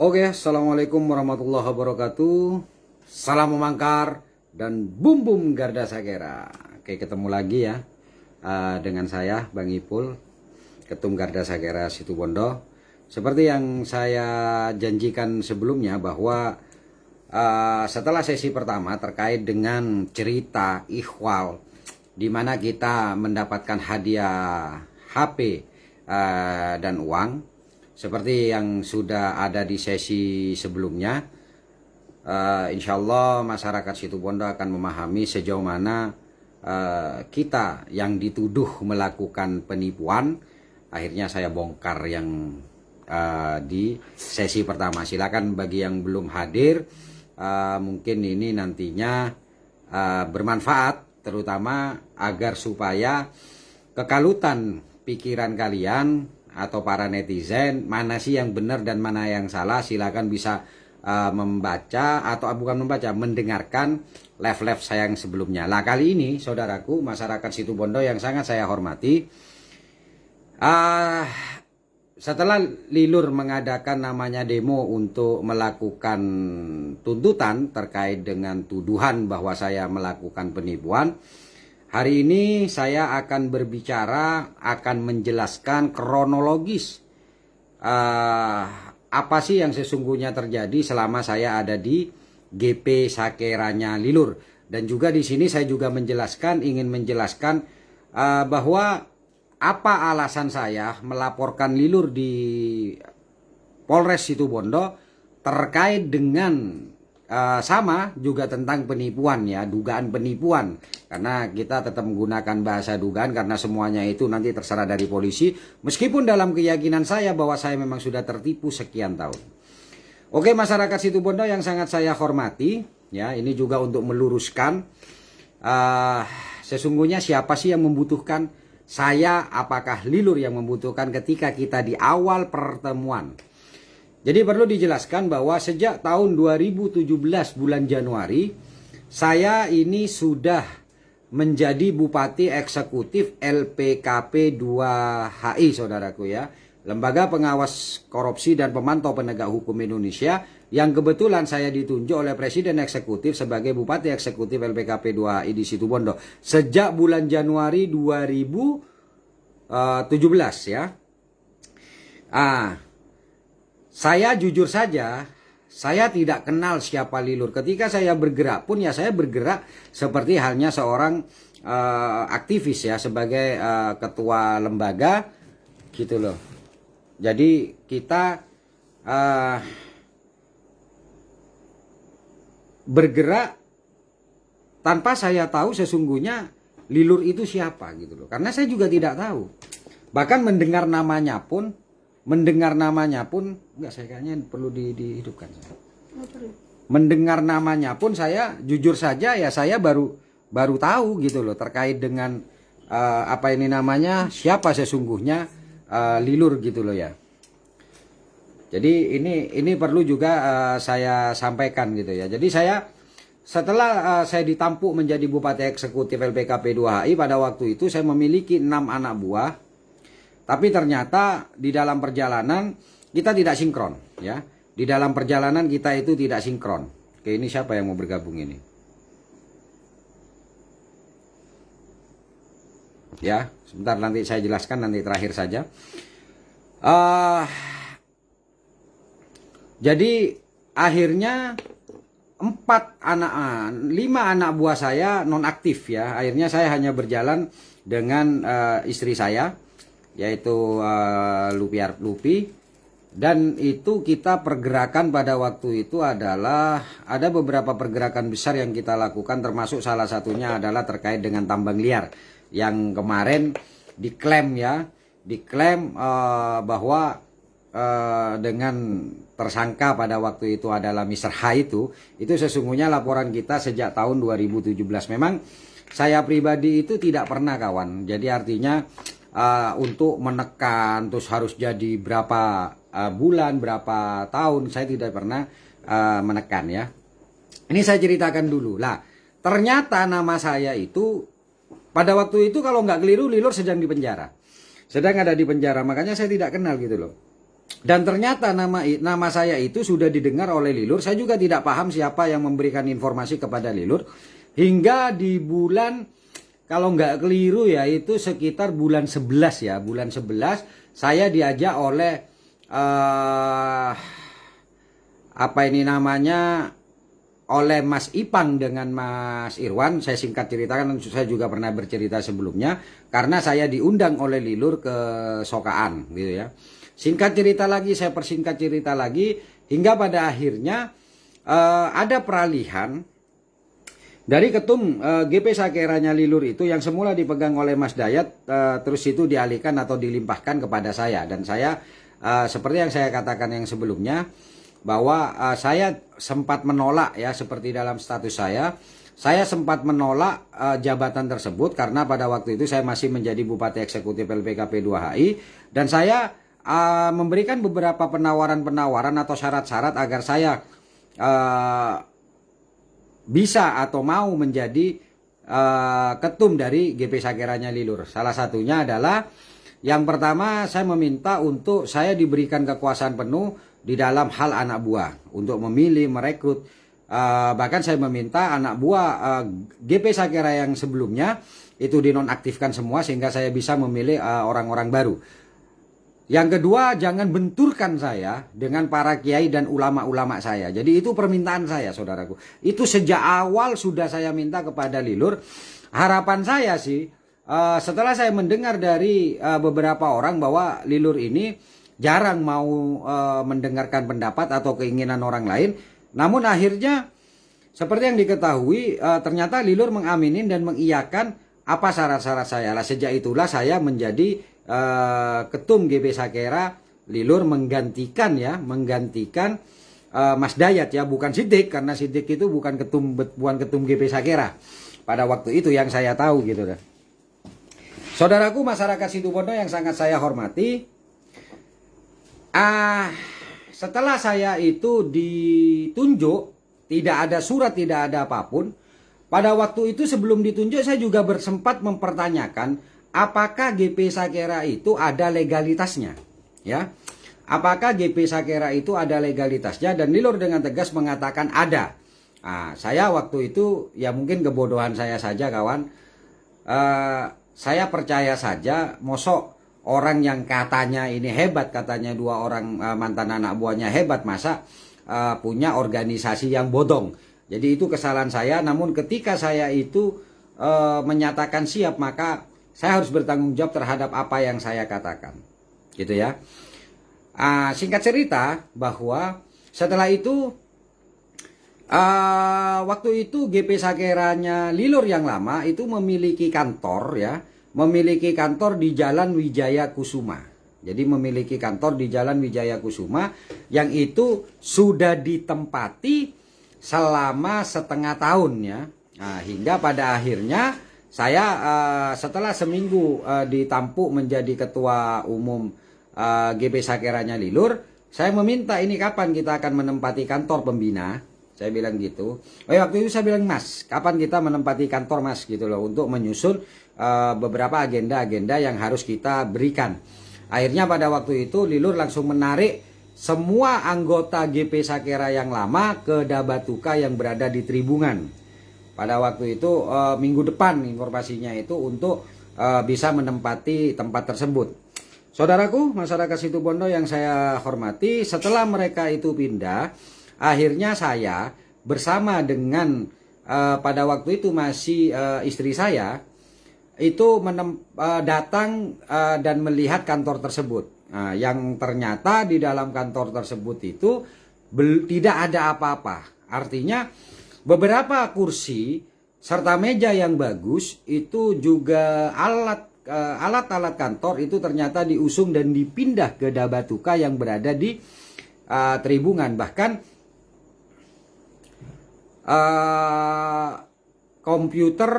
Oke, assalamualaikum warahmatullahi wabarakatuh. Salam memangkar dan bum bum Garda Sakera. Oke, ketemu lagi ya dengan saya Bang Ipul, Ketum Garda Sakera Situbondo. Seperti yang saya janjikan sebelumnya bahwa setelah sesi pertama terkait dengan cerita ikhwal, di mana kita mendapatkan hadiah HP dan uang, seperti yang sudah ada di sesi sebelumnya. Insya Allah masyarakat Situbondo akan memahami sejauh mana kita yang dituduh melakukan penipuan. Akhirnya saya bongkar yang di sesi pertama. Silakan bagi yang belum hadir, mungkin ini nantinya bermanfaat, terutama agar supaya kekalutan pikiran kalian atau para netizen, mana sih yang benar dan mana yang salah, silakan bisa membaca atau bukan membaca, mendengarkan live-live saya yang sebelumnya. Lah kali ini saudaraku masyarakat Situbondo yang sangat saya hormati, setelah Lilur mengadakan namanya demo untuk melakukan tuntutan terkait dengan tuduhan bahwa saya melakukan penipuan, hari ini saya akan berbicara, akan menjelaskan kronologis apa sih yang sesungguhnya terjadi selama saya ada di GP Sakeranya Lilur. Dan juga di sini saya juga ingin menjelaskan bahwa apa alasan saya melaporkan Lilur di Polres Situbondo terkait dengan sama juga tentang penipuan ya, dugaan penipuan. Karena kita tetap menggunakan bahasa dugaan karena semuanya itu nanti terserah dari polisi. Meskipun dalam keyakinan saya bahwa saya memang sudah tertipu sekian tahun. Oke, masyarakat Situbondo yang sangat saya hormati, ya ini juga untuk meluruskan sesungguhnya siapa sih yang membutuhkan saya, apakah Lilur yang membutuhkan ketika kita di awal pertemuan. Jadi perlu dijelaskan bahwa sejak tahun 2017 bulan Januari, saya ini sudah menjadi Bupati Eksekutif LPKP 2HI, saudaraku ya. Lembaga Pengawas Korupsi dan Pemantau Penegak Hukum Indonesia, yang kebetulan saya ditunjuk oleh Presiden Eksekutif sebagai Bupati Eksekutif LPKP 2HI di Situbondo. Sejak bulan Januari 2017 ya. Saya jujur saja, saya tidak kenal siapa Lilur. Ketika saya bergerak pun ya saya bergerak seperti halnya seorang aktivis ya, sebagai ketua lembaga gitu loh. Jadi kita bergerak tanpa saya tahu sesungguhnya Lilur itu siapa gitu loh. Karena saya juga tidak tahu. Bahkan mendengar namanya pun enggak, saya kayaknya perlu dihidupkan. Mendengar namanya pun saya jujur saja ya, saya baru tahu gitu loh terkait dengan apa ini namanya, siapa sesungguhnya Lilur gitu loh ya. Jadi ini perlu juga saya sampaikan gitu ya. Jadi saya setelah saya ditampuk menjadi Bupati Eksekutif LPKP 2HI, pada waktu itu saya memiliki 6 anak buah. Tapi ternyata di dalam perjalanan kita tidak sinkron ya. Di dalam perjalanan kita itu tidak sinkron. Oke, ini siapa yang mau bergabung ini? Ya, sebentar nanti saya jelaskan, nanti terakhir saja. Jadi akhirnya 5 anak buah saya nonaktif ya. Akhirnya saya hanya berjalan dengan istri saya, yaitu Lupi, dan itu kita pergerakan pada waktu itu adalah ada beberapa pergerakan besar yang kita lakukan, termasuk salah satunya adalah terkait dengan tambang liar yang kemarin diklaim bahwa dengan tersangka pada waktu itu adalah Mr. H itu sesungguhnya laporan kita sejak tahun 2017. Memang saya pribadi itu tidak pernah kawan, jadi artinya untuk menekan terus harus jadi berapa bulan, berapa tahun, saya tidak pernah menekan ya. Ini saya ceritakan dulu lah. Ternyata nama saya itu pada waktu itu kalau nggak keliru Lilur sedang di penjara, sedang ada di penjara, makanya saya tidak kenal gitu loh. Dan ternyata nama saya itu sudah didengar oleh Lilur. Saya juga tidak paham siapa yang memberikan informasi kepada Lilur. Hingga di bulan, kalau nggak keliru ya, itu sekitar bulan 11 ya. Bulan 11 saya diajak oleh apa ini namanya, oleh Mas Ipang dengan Mas Irwan. Saya singkat ceritakan, saya juga pernah bercerita sebelumnya, karena saya diundang oleh Lilur ke Sokaan gitu ya. Singkat cerita lagi, saya persingkat cerita lagi, hingga pada akhirnya ada peralihan dari ketum GP Sakeranya Lilur itu yang semula dipegang oleh Mas Dayat, terus itu dialihkan atau dilimpahkan kepada saya. Dan saya seperti yang saya katakan yang sebelumnya, bahwa saya sempat menolak ya, seperti dalam status saya sempat menolak jabatan tersebut karena pada waktu itu saya masih menjadi Bupati Eksekutif LPKP 2HI, dan saya memberikan beberapa penawaran-penawaran atau syarat-syarat agar saya bisa atau mau menjadi ketum dari GP Sakeranya Lilur. Salah satunya adalah, yang pertama, saya meminta untuk saya diberikan kekuasaan penuh di dalam hal anak buah untuk memilih, merekrut. Bahkan saya meminta anak buah GP Sakera yang sebelumnya itu dinonaktifkan semua sehingga saya bisa memilih orang-orang baru. Yang kedua, jangan benturkan saya dengan para kiai dan ulama-ulama saya. Jadi itu permintaan saya, saudaraku. Itu sejak awal sudah saya minta kepada Lilur. Harapan saya sih, setelah saya mendengar dari beberapa orang bahwa Lilur ini jarang mau mendengarkan pendapat atau keinginan orang lain. Namun akhirnya, seperti yang diketahui, ternyata Lilur mengaminin dan mengiyakan apa syarat-syarat saya. Sejak itulah saya menjadi ketum GP Sakera Lilur, menggantikan Mas Dayat ya, bukan Sidik, karena Sidik itu bukan ketum GP Sakera pada waktu itu yang saya tahu gitu kan. Saudaraku masyarakat Situbondo yang sangat saya hormati, setelah saya itu ditunjuk, tidak ada surat, tidak ada apapun. Pada waktu itu sebelum ditunjuk saya juga bersempat mempertanyakan apakah GP Sakera itu ada legalitasnya, ya? Apakah GP Sakera itu ada legalitasnya? Dan Lilur dengan tegas mengatakan ada. Saya waktu itu ya mungkin kebodohan saya saja, kawan. Saya percaya saja, mosok orang yang katanya ini hebat, katanya dua orang mantan anak buahnya hebat, masa punya organisasi yang bodong. Jadi itu kesalahan saya. Namun ketika saya itu menyatakan siap, maka saya harus bertanggung jawab terhadap apa yang saya katakan, gitu ya. Singkat cerita, bahwa setelah itu waktu itu GP Sakeranya Lilur yang lama itu memiliki kantor ya, memiliki kantor di Jalan Wijaya Kusuma. Jadi memiliki kantor di Jalan Wijaya Kusuma yang itu sudah ditempati selama setengah tahun ya. Hingga pada akhirnya saya setelah seminggu ditampuk menjadi ketua umum GP Sakeranya Lilur, saya meminta, ini kapan kita akan menempati kantor pembina? Saya bilang gitu. Waktu itu saya bilang, Mas, kapan kita menempati kantor, Mas, gitu loh, untuk menyusun beberapa agenda-agenda yang harus kita berikan. Akhirnya pada waktu itu Lilur langsung menarik semua anggota GP Sakera yang lama ke Dabatuka yang berada di Tribungan. Pada waktu itu minggu depan informasinya itu untuk bisa menempati tempat tersebut. Saudaraku masyarakat Situbondo yang saya hormati, setelah mereka itu pindah, akhirnya saya bersama dengan pada waktu itu masih istri saya itu datang dan melihat kantor tersebut. Yang ternyata di dalam kantor tersebut itu tidak ada apa-apa. Artinya beberapa kursi serta meja yang bagus itu juga alat-alat kantor itu ternyata diusung dan dipindah ke Dabatuka yang berada di Tribungan. Bahkan komputer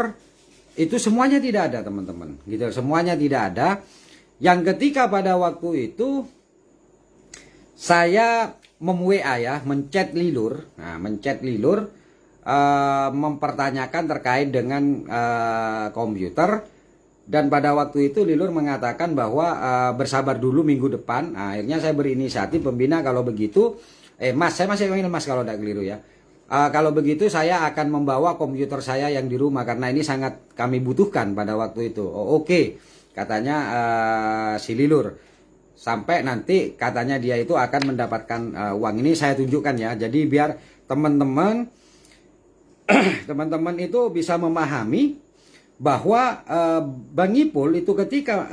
itu semuanya tidak ada, teman-teman, gitu. Semuanya tidak ada. Yang ketika pada waktu itu saya mem-WA ya, menchat Lilur, mempertanyakan terkait dengan komputer. Dan pada waktu itu Lilur mengatakan bahwa bersabar dulu minggu depan. Nah, akhirnya saya berinisiatif, pembina kalau begitu, Mas, saya masih panggil Mas kalau tidak keliru ya. Kalau begitu saya akan membawa komputer saya yang di rumah karena ini sangat kami butuhkan pada waktu itu. Oh, oke, katanya si Lilur. Sampai nanti katanya dia itu akan mendapatkan uang ini saya tunjukkan ya. Jadi biar teman-teman teman-teman itu bisa memahami bahwa Bang Ipul itu ketika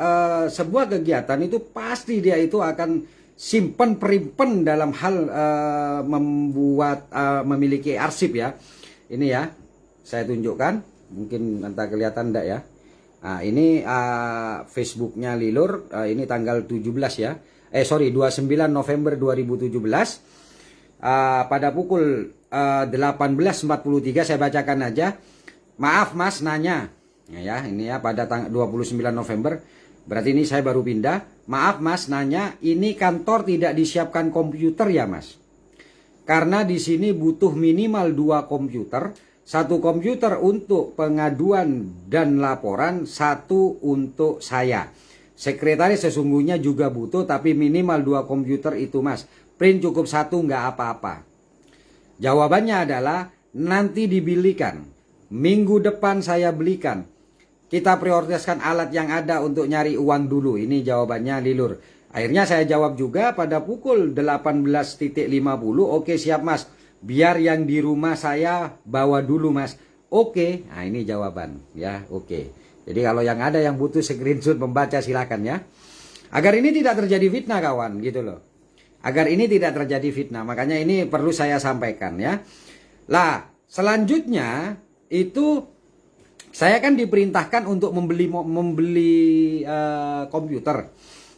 sebuah kegiatan itu pasti dia itu akan simpen perimpen dalam hal membuat memiliki arsip ya. Ini ya, saya tunjukkan, mungkin entah kelihatan enggak ya. Nah, ini Facebooknya Lilur, ini tanggal 17 ya. 29 November 2017 pada pukul 18.43 saya bacakan aja. Maaf Mas nanya. Ya, ini ya pada 29 November. Berarti ini saya baru pindah. Maaf Mas nanya, ini kantor tidak disiapkan komputer ya Mas? Karena di sini butuh minimal 2 komputer. 1 komputer untuk pengaduan dan laporan, 1 untuk saya. Sekretaris sesungguhnya juga butuh, tapi minimal 2 komputer itu Mas. Print cukup 1 nggak apa-apa. Jawabannya adalah nanti dibelikan. Minggu depan saya belikan. Kita prioritaskan alat yang ada untuk nyari uang dulu. Ini jawabannya Lilur. Akhirnya saya jawab juga pada pukul 18.50. Oke siap Mas. Biar yang di rumah saya bawa dulu Mas. Oke. Nah ini jawaban ya. Oke. Jadi kalau yang ada yang butuh screenshot membaca silakan ya. Agar ini tidak terjadi fitnah kawan gitu loh. Agar ini tidak terjadi fitnah. Makanya ini perlu saya sampaikan ya. Lah selanjutnya itu saya kan diperintahkan untuk membeli komputer,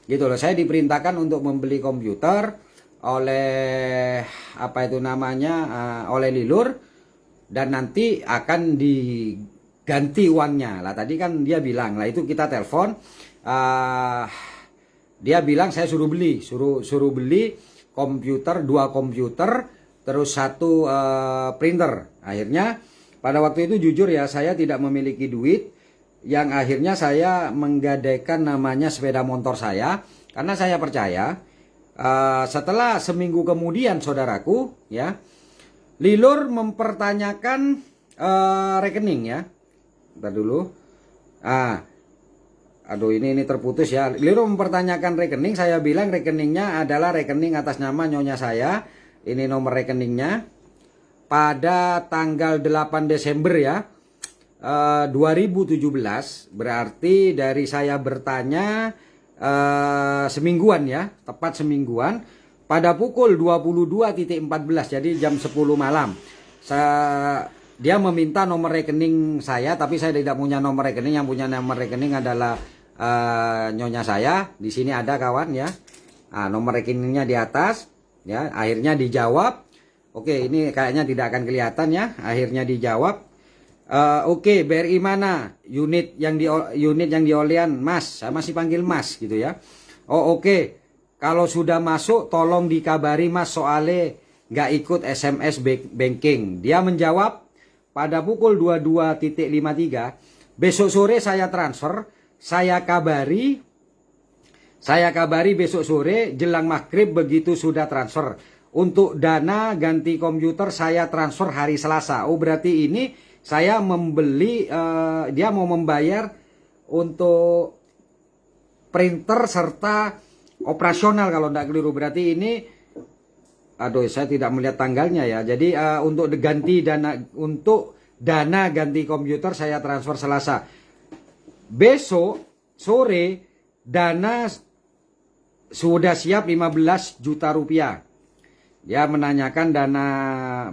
gitu loh. Saya diperintahkan untuk membeli komputer oleh apa itu namanya, oleh Lilur, dan nanti akan diganti uangnya. Lah tadi kan dia bilang, lah itu kita telepon, dia bilang saya suruh beli komputer, 2 komputer, terus 1 printer. Akhirnya pada waktu itu jujur ya saya tidak memiliki duit, yang akhirnya saya menggadaikan namanya sepeda motor saya karena saya percaya setelah seminggu kemudian saudaraku ya, Lilur mempertanyakan rekening ya. Bentar dulu. Aduh ini terputus ya. Lilur mempertanyakan rekening, saya bilang rekeningnya adalah rekening atas nama nyonya saya. Ini nomor rekeningnya. Pada tanggal 8 Desember ya 2017, berarti dari saya bertanya semingguan ya, tepat semingguan pada pukul 22.14, jadi jam 10 malam. Dia meminta nomor rekening saya, tapi saya tidak punya nomor rekening. Yang punya nomor rekening adalah nyonya saya. Di sini ada kawan ya. Nomor rekeningnya di atas ya. Akhirnya dijawab. Oke, ini kayaknya tidak akan kelihatan ya. Akhirnya dijawab. Oke, BRI mana? Unit yang di Olian, Mas. Saya masih panggil Mas gitu ya. Oh, oke. Kalau sudah masuk tolong dikabari Mas, soalnya nggak ikut SMS banking. Dia menjawab pada pukul 22.53. Besok sore saya transfer, saya kabari besok sore jelang maghrib begitu sudah transfer. Untuk dana ganti komputer saya transfer hari Selasa. Oh berarti ini saya membeli, dia mau membayar untuk printer serta operasional kalau tidak keliru. Berarti ini, aduh saya tidak melihat tanggalnya ya. Jadi untuk dana ganti komputer saya transfer Selasa. Besok sore dana sudah siap 15 juta rupiah. Dia menanyakan dana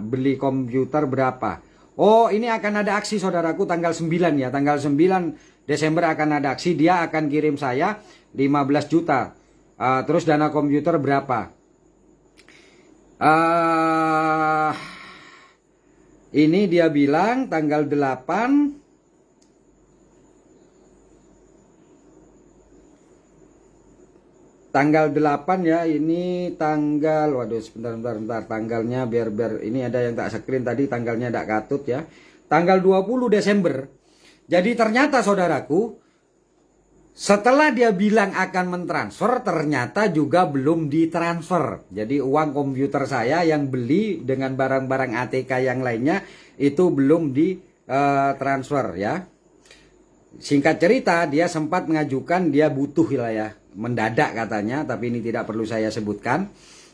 beli komputer berapa. Oh ini akan ada aksi saudaraku tanggal 9 ya. Tanggal 9 Desember akan ada aksi. Dia akan kirim saya 15 juta. Terus dana komputer berapa? Ini dia bilang tanggal 8. Tanggal 8 ya, ini tanggal, waduh sebentar, tanggalnya biar ini ada yang tak screen tadi, tanggalnya tak katut ya. Tanggal 20 Desember. Jadi ternyata saudaraku, Setelah dia bilang akan mentransfer, ternyata juga belum ditransfer. Jadi uang komputer saya yang beli dengan barang-barang ATK yang lainnya itu belum ditransfer ya. Singkat cerita, dia sempat mengajukan dia butuh lah ya, mendadak katanya, tapi ini tidak perlu saya sebutkan.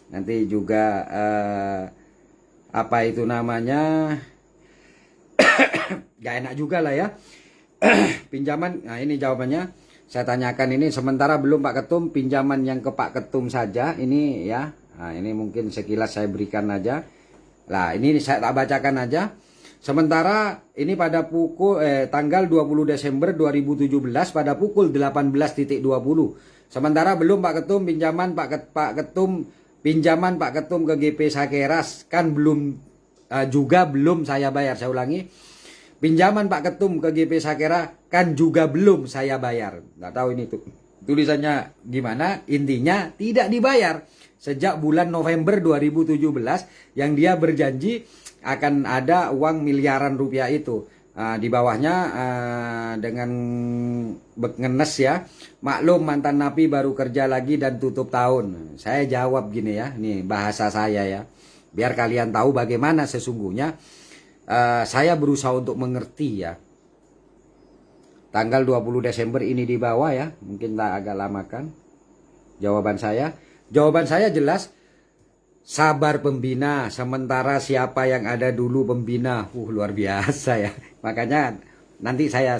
Nanti juga apa itu namanya, gak enak juga lah ya. Pinjaman, nah ini jawabannya. Saya tanyakan ini, sementara belum Pak Ketum, pinjaman yang ke Pak Ketum saja ini ya. Nah, ini mungkin sekilas saya berikan aja. Nah, ini saya tak bacakan aja. Sementara ini pada pukul tanggal 20 Desember 2017 pada pukul 18.20. Sementara belum Pak Ketum pinjaman Pak Ketum ke GP Sakeras kan belum juga belum saya bayar. Saya ulangi. Pinjaman Pak Ketum ke GP Sakera kan juga belum saya bayar. Nggak tahu ini tuh tulisannya gimana. Intinya tidak dibayar sejak bulan November 2017 yang dia berjanji akan ada uang miliaran rupiah itu. Di bawahnya dengan ngenes ya. Maklum mantan napi baru kerja lagi dan tutup tahun. Saya jawab gini ya. Nih bahasa saya ya. Biar kalian tahu bagaimana sesungguhnya. Saya berusaha untuk mengerti ya. Tanggal 20 Desember ini di bawah ya. Mungkin tak agak lamakan. Jawaban saya jelas. Sabar pembina. Sementara siapa yang ada dulu pembina. Luar biasa ya. Makanya nanti saya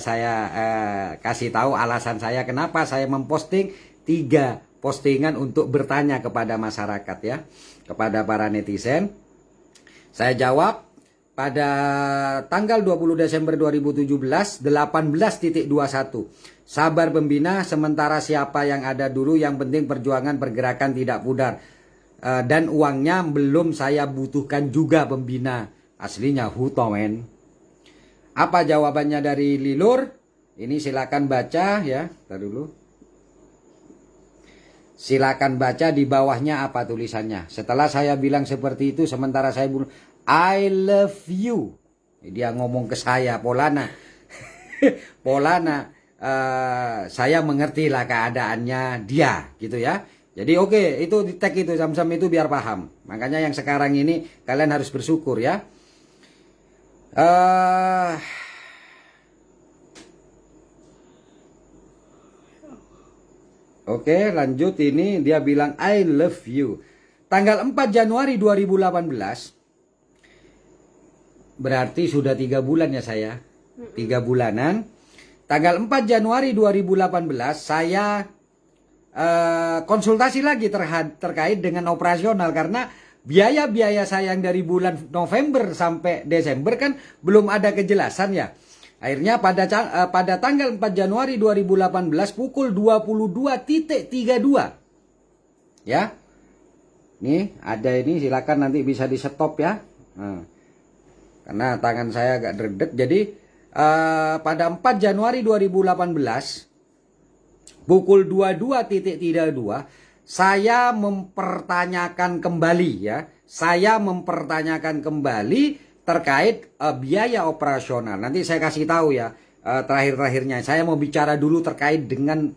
kasih tahu alasan saya. Kenapa saya memposting 3 postingan untuk bertanya kepada masyarakat ya. Kepada para netizen. Saya jawab. Pada tanggal 20 Desember 2017, 18.21. Sabar pembina, sementara siapa yang ada dulu, yang penting perjuangan pergerakan tidak pudar. Dan uangnya belum saya butuhkan juga pembina. Aslinya huto men. Apa jawabannya dari Lilur? Ini silakan baca ya. Ntar dulu. Silakan baca di bawahnya apa tulisannya. Setelah saya bilang seperti itu, sementara saya I love you. Dia ngomong ke saya, Polana. Polana, saya mengerti lah keadaannya dia, gitu ya. Jadi oke, itu di tag itu, Sam-Sam itu biar paham. Makanya yang sekarang ini kalian harus bersyukur ya. Oke, lanjut ini dia bilang I love you. Tanggal 4 Januari 2018. Berarti sudah 3 bulan ya saya. 3 bulanan. Tanggal 4 Januari 2018 saya konsultasi lagi terkait dengan operasional. Karena biaya-biaya saya yang dari bulan November sampai Desember kan belum ada kejelasan ya. Akhirnya pada tanggal 4 Januari 2018 pukul 22.32. Ya. Nih ada ini, silakan nanti bisa di stop ya. Karena tangan saya agak dredeg. Jadi pada 4 Januari 2018 pukul 22.32 saya mempertanyakan kembali ya. Saya mempertanyakan kembali terkait biaya operasional. Nanti saya kasih tahu ya terakhir-terakhirnya. Saya mau bicara dulu terkait dengan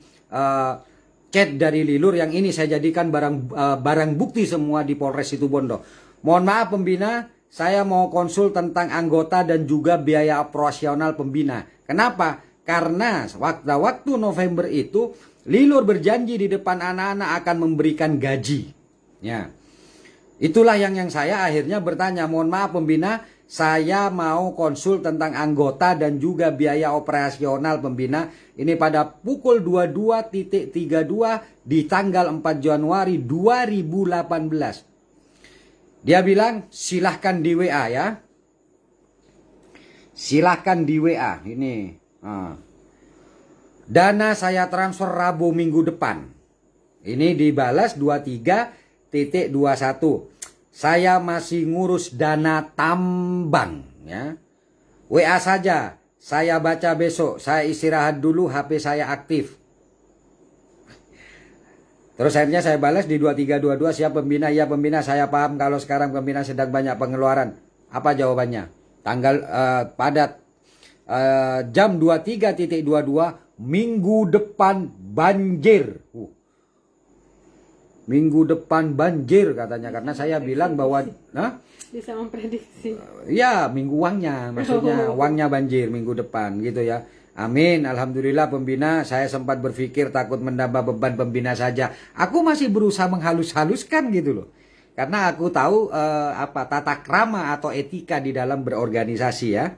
chat dari Lilur yang ini saya jadikan barang bukti semua di Polres Situbondo. Mohon maaf pembina. Saya mau konsul tentang anggota dan juga biaya operasional pembina. Kenapa? Karena waktu November itu Lilur berjanji di depan anak-anak akan memberikan gaji. Ya. Itulah yang saya akhirnya bertanya, mohon maaf pembina, saya mau konsul tentang anggota dan juga biaya operasional pembina. Ini pada pukul 22.32 di tanggal 4 Januari 2018. Dia bilang silahkan di WA ya. Silahkan di WA. Ini. Dana saya transfer Rabu minggu depan. Ini dibalas 23.21. Saya masih ngurus dana tambang. Ya. WA saja. Saya baca besok. Saya istirahat dulu, HP saya aktif. Terus akhirnya saya balas di 2322, siap pembina, iya pembina, saya paham kalau sekarang pembina sedang banyak pengeluaran. Apa jawabannya? Pada jam 23.22 minggu depan banjir. Minggu depan banjir katanya, karena saya bilang bahwa bisa memprediksi. Ya, minggu uangnya, maksudnya uangnya banjir minggu depan gitu ya. Amin, alhamdulillah pembina. Saya sempat berpikir takut menambah beban pembina saja. Aku masih berusaha menghalus-haluskan gitu loh. Karena aku tahu tata krama atau etika di dalam berorganisasi ya.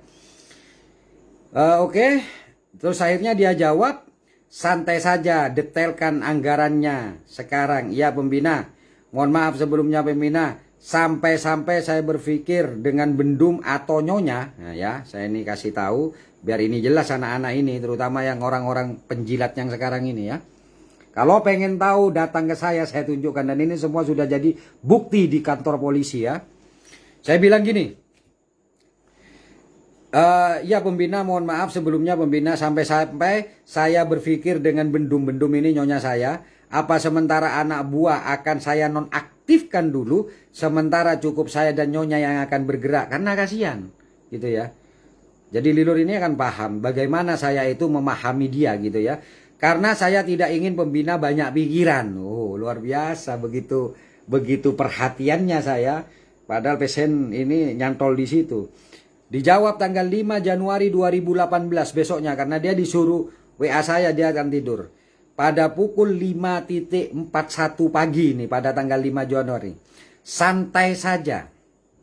Oke. Terus akhirnya dia jawab, santai saja, detailkan anggarannya sekarang. Iya pembina, mohon maaf sebelumnya pembina. Sampai-sampai saya berpikir dengan bendum atau nyonya. Nah ya, saya ini kasih tahu biar ini jelas anak-anak ini, terutama yang orang-orang penjilat yang sekarang ini ya. Kalau pengen tahu datang ke saya tunjukkan, dan ini semua sudah jadi bukti di kantor polisi ya. Saya bilang gini. Ya pembina, mohon maaf sebelumnya pembina, sampai-sampai saya berpikir dengan bendum-bendum ini nyonya saya, apa sementara anak buah akan saya nonaktifkan dulu, sementara cukup saya dan nyonya yang akan bergerak, karena kasihan gitu ya. Jadi Lilur ini akan paham bagaimana saya itu memahami dia gitu ya. Karena saya tidak ingin pembina banyak pikiran. Oh luar biasa, begitu perhatiannya saya, padahal pesen ini nyantol di situ. Dijawab tanggal 5 Januari 2018 besoknya, karena dia disuruh WA saya, dia akan tidur. Pada pukul 5.41 pagi nih pada tanggal 5 Januari. Santai saja.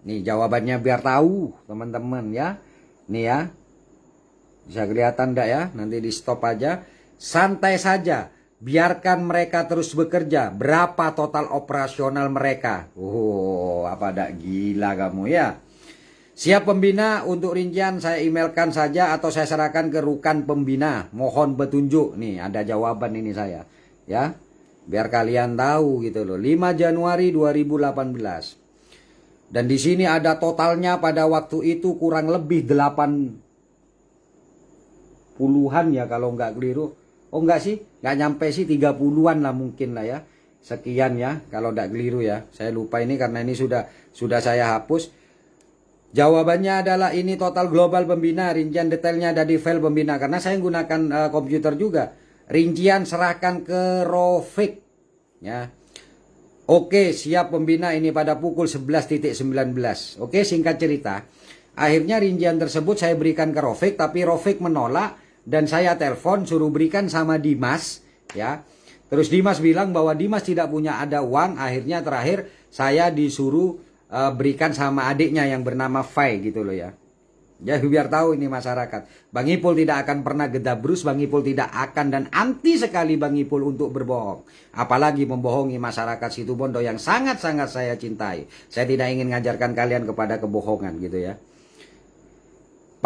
Nih jawabannya biar tahu teman-teman ya. Nih ya. Bisa kelihatan enggak ya? Nanti di stop aja. Santai saja. Biarkan mereka terus bekerja. Berapa total operasional mereka? Oh, apa dak gila kamu ya? Siap pembina, untuk rincian saya emailkan saja atau saya serahkan ke Rukan Pembina. Mohon petunjuk. Nih ada jawaban ini saya. Ya. Biar kalian tahu gitu loh. 5 Januari 2018. Dan di sini ada totalnya pada waktu itu kurang lebih 80-an ya kalau nggak keliru. Oh enggak sih, nggak nyampe sih, 30-an lah mungkin lah ya. Sekian ya kalau nggak keliru ya. Saya lupa ini karena ini sudah saya hapus. Jawabannya adalah ini total global pembina, rincian detailnya ada di file pembina. Karena saya menggunakan komputer juga. Rincian serahkan ke Rofik. Ya. Oke, siap pembina, ini pada pukul 11.19. Oke, singkat cerita. Akhirnya rincian tersebut saya berikan ke Rofik, tapi Rofik menolak. Dan saya telepon suruh berikan sama Dimas. Ya. Terus Dimas bilang bahwa Dimas tidak punya ada uang. Akhirnya terakhir saya disuruh berikan sama adiknya yang bernama Fai gitu loh ya. Jadi biar tahu ini masyarakat. Bang Ipul tidak akan pernah gedabrus, Bang Ipul tidak akan dan anti sekali Bang Ipul untuk berbohong. Apalagi membohongi masyarakat Situbondo yang sangat-sangat saya cintai. Saya tidak ingin mengajarkan kalian kepada kebohongan gitu ya.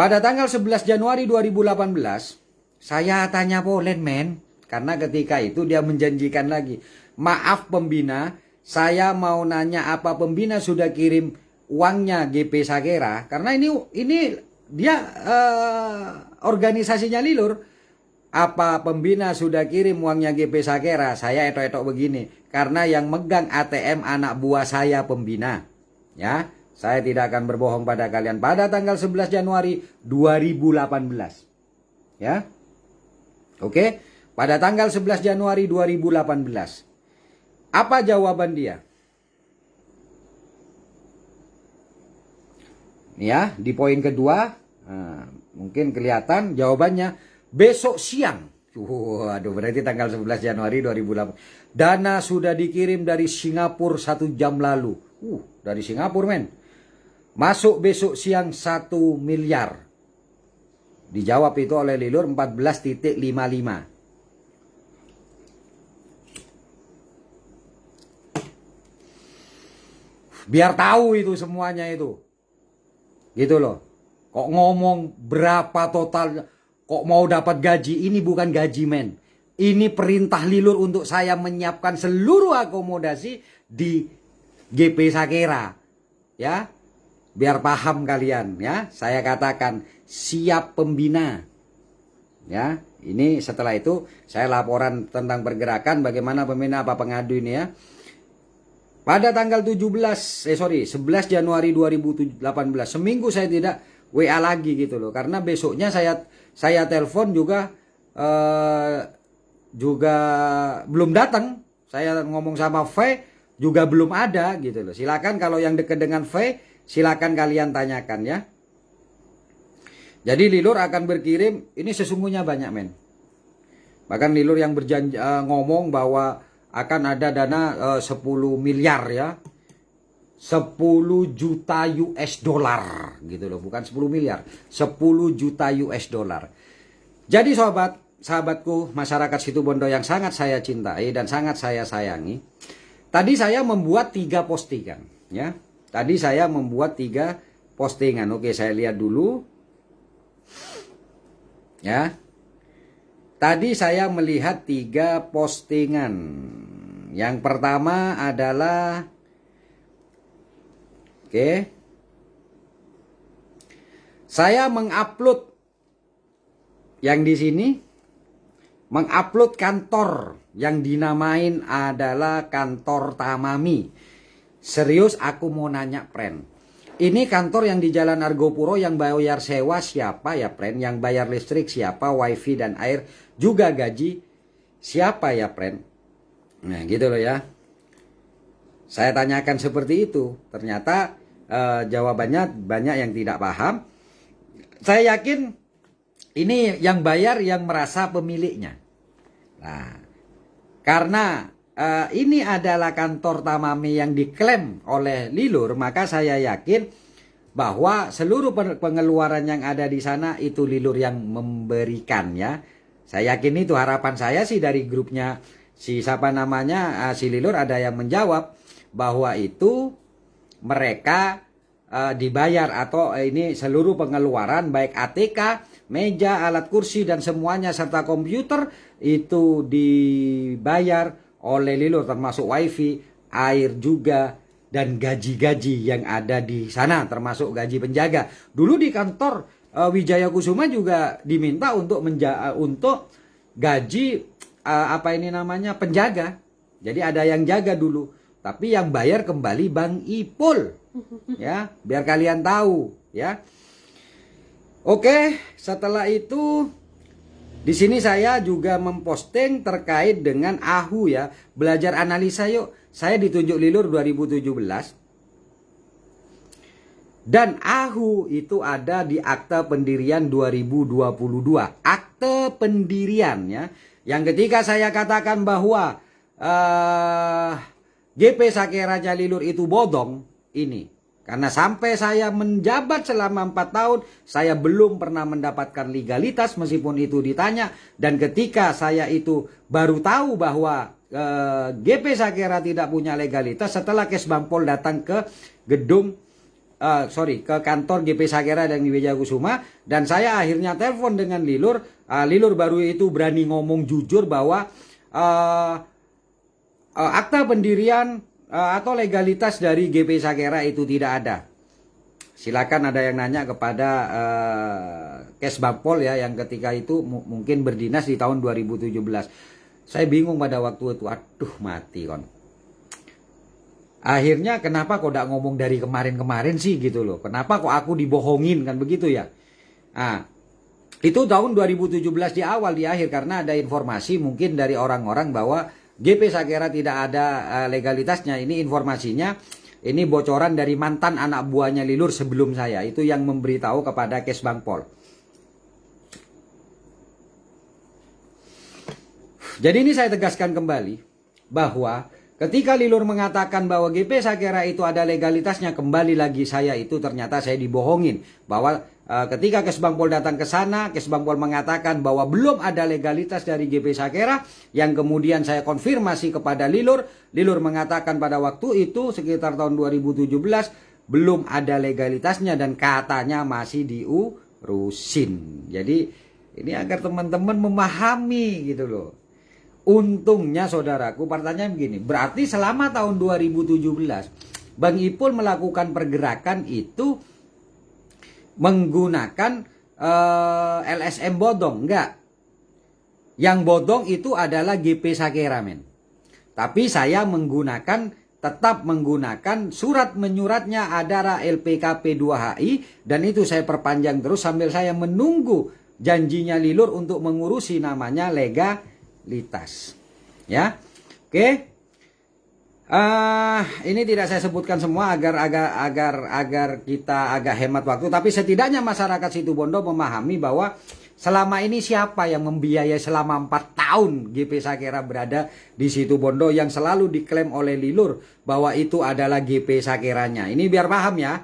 Pada tanggal 11 Januari 2018, saya tanya Polen men. Karena ketika itu dia menjanjikan lagi. Maaf pembina, saya mau nanya apa pembina sudah kirim uangnya GP Sagera, karena ini dia organisasinya Lilur. Apa pembina sudah kirim uangnya GP Sagera? Saya etok-etok begini, karena yang megang ATM anak buah saya pembina. Ya, saya tidak akan berbohong pada kalian. Pada tanggal 11 Januari 2018. Ya. Oke, pada tanggal 11 Januari 2018. Apa jawaban dia? Ya, di poin kedua, mungkin kelihatan jawabannya besok siang. Waduh, berarti tanggal 11 Januari 2008. Dana sudah dikirim dari Singapura 1 jam lalu. Dari Singapura men. Masuk besok siang 1 miliar. Dijawab itu oleh Lilur 14.55. Biar tahu itu semuanya itu. Gitu loh. Kok ngomong berapa total, kok mau dapat gaji. Ini bukan gaji men. Ini perintah Lilur untuk saya menyiapkan seluruh akomodasi di GP Sagera. Ya. Biar paham kalian ya. Saya katakan siap pembina. Ya. Ini setelah itu saya laporan tentang pergerakan bagaimana pembina apa pengadu ini ya. Pada tanggal 11 Januari 2018, seminggu saya tidak WA lagi gitu loh. Karena besoknya saya telepon juga juga belum datang. Saya ngomong sama V juga belum ada gitu loh. Silakan kalau yang dekat dengan V, silakan kalian tanyakan ya. Jadi Lilur akan berkirim, ini sesungguhnya banyak men. Bahkan Lilur yang berjanji ngomong bahwa akan ada dana 10 miliar ya. 10 juta US dollar gitu loh, bukan 10 miliar, 10 juta US dollar. Jadi sahabatku masyarakat Situbondo yang sangat saya cintai dan sangat saya sayangi. Tadi saya membuat 3 postingan ya. Tadi saya membuat 3 postingan. Oke, saya lihat dulu. Ya. Tadi saya melihat 3 postingan. Yang pertama adalah saya mengupload yang di sini, mengupload kantor yang dinamain adalah kantor Tamami. Serius aku mau nanya, Pren. Ini kantor yang di Jalan Argopuro, yang bayar sewa siapa ya, Pren? Yang bayar listrik siapa? Wifi dan air juga gaji siapa ya, Pren? Nah, gitu loh ya. Saya tanyakan seperti itu. Ternyata jawabannya banyak yang tidak paham. Saya yakin ini yang bayar yang merasa pemiliknya. Nah, karena ini adalah kantor Tamami yang diklaim oleh Lilur, maka saya yakin bahwa seluruh pengeluaran yang ada di sana itu Lilur yang memberikan ya. Saya yakin itu, harapan saya sih dari grupnya si siapa namanya si Lilur ada yang menjawab bahwa itu mereka dibayar atau ini seluruh pengeluaran baik ATK, meja, alat kursi dan semuanya serta komputer itu dibayar oleh Lilur, termasuk wifi, air juga dan gaji-gaji yang ada di sana termasuk gaji penjaga. Dulu di kantor Wijaya Kusuma juga diminta untuk gaji apa ini namanya penjaga. Jadi ada yang jaga dulu, tapi yang bayar kembali Bang Ipul. Ya, biar kalian tahu ya. Oke, setelah itu di sini saya juga memposting terkait dengan AHU ya. Belajar analisa yuk. Saya ditunjuk Lilur 2017. Dan AHU itu ada di akte pendirian 2022. Akte pendirian ya. Yang ketika saya katakan bahwa GP Sakeranya Lilur itu bodong ini. Karena sampai saya menjabat selama 4 tahun, saya belum pernah mendapatkan legalitas meskipun itu ditanya. Dan ketika saya itu baru tahu bahwa GP Sakera tidak punya legalitas setelah Kesbangpol datang ke gedung, ke kantor GP Sakera dan di Wijaya Kusuma. Dan saya akhirnya telepon dengan Lilur. Lilur baru itu berani ngomong jujur bahwa akta pendirian atau legalitas dari GP Sakera itu tidak ada. Silakan ada yang nanya kepada Kesbangpol ya, yang ketika itu mungkin berdinas di tahun 2017. Saya bingung pada waktu itu, aduh mati kon. Akhirnya kenapa kok tidak ngomong dari kemarin-kemarin sih gitu loh. Kenapa kok aku dibohongin kan begitu ya. Nah, itu tahun 2017 di awal di akhir karena ada informasi mungkin dari orang-orang bahwa GP Sakera tidak ada legalitasnya. Ini informasinya, ini bocoran dari mantan anak buahnya Lilur sebelum saya. Itu yang memberitahu kepada Kesbangpol. Jadi ini saya tegaskan kembali bahwa ketika Lilur mengatakan bahwa GP Sakera itu ada legalitasnya, kembali lagi saya itu ternyata saya dibohongin. Bahwa ketika Kesbangpol datang ke sana, Kesbangpol mengatakan bahwa belum ada legalitas dari GP Sakera, yang kemudian saya konfirmasi kepada Lilur. Lilur mengatakan pada waktu itu sekitar tahun 2017 belum ada legalitasnya dan katanya masih diurusin. Jadi ini agar teman-teman memahami gitu loh. Untungnya saudaraku, pertanyaan begini, berarti selama tahun 2017 Bang Ipul melakukan pergerakan itu menggunakan LSM bodong? Enggak. Yang bodong itu adalah GP Sakera men. Tapi saya tetap menggunakan surat menyuratnya adalah LPKP 2HI, dan itu saya perpanjang terus sambil saya menunggu janjinya Lilur untuk mengurusi namanya legalitas. Ya. Oke. Ini tidak saya sebutkan semua agar kita agak hemat waktu, tapi setidaknya masyarakat Situbondo memahami bahwa selama ini siapa yang membiayai selama 4 tahun GP Sakera berada di Situbondo yang selalu diklaim oleh Lilur bahwa itu adalah GP Sakeranya. Ini biar paham ya.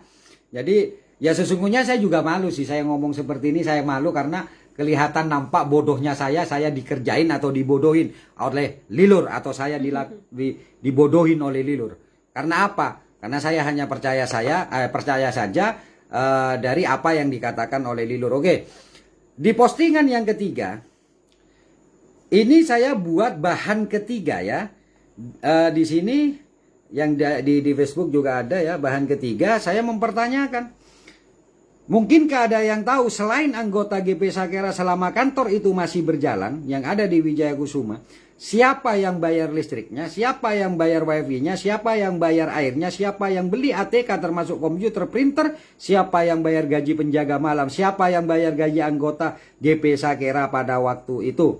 Jadi ya sesungguhnya saya juga malu sih, saya ngomong seperti ini saya malu karena kelihatan nampak bodohnya saya dikerjain atau dibodohin oleh Lilur, atau saya dibodohin oleh Lilur. Karena apa? Karena saya hanya percaya saja dari apa yang dikatakan oleh Lilur. Oke. Di postingan yang ketiga, ini saya buat bahan ketiga ya. Di sini yang di Facebook juga ada ya, bahan ketiga saya mempertanyakan. Mungkinkah ada yang tahu selain anggota GP Sakera selama kantor itu masih berjalan yang ada di Wijaya Kusuma, siapa yang bayar listriknya, siapa yang bayar wifi-nya, siapa yang bayar airnya, siapa yang beli ATK termasuk komputer printer, siapa yang bayar gaji penjaga malam, siapa yang bayar gaji anggota GP Sakera pada waktu itu.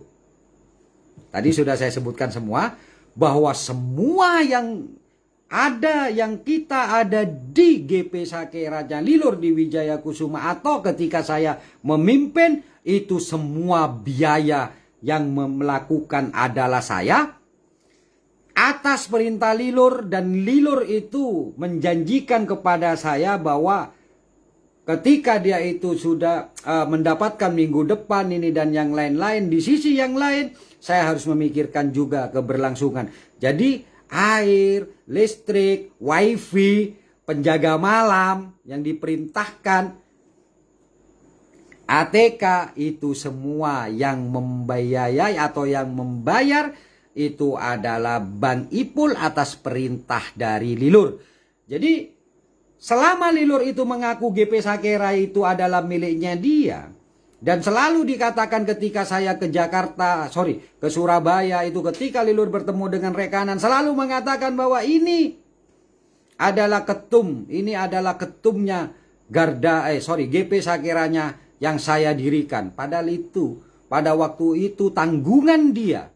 Tadi sudah saya sebutkan semua bahwa semua yang kita ada di GP Sakeranya Lilur di Wijaya Kusuma atau ketika saya memimpin, itu semua biaya yang melakukan adalah saya atas perintah Lilur, dan Lilur itu menjanjikan kepada saya bahwa ketika dia itu sudah mendapatkan minggu depan ini dan yang lain-lain, di sisi yang lain saya harus memikirkan juga keberlangsungan. Jadi air, listrik, wifi, penjaga malam yang diperintahkan, ATK, itu semua yang membiayai atau yang membayar itu adalah Bang Ipul atas perintah dari Lilur. Jadi selama Lilur itu mengaku GP Sakera itu adalah miliknya dia, dan selalu dikatakan ketika saya ke ke Surabaya itu, ketika Lilur bertemu dengan rekanan, selalu mengatakan bahwa ini adalah ketumnya GP Sakeranya yang saya dirikan. Padahal itu pada waktu itu tanggungan dia,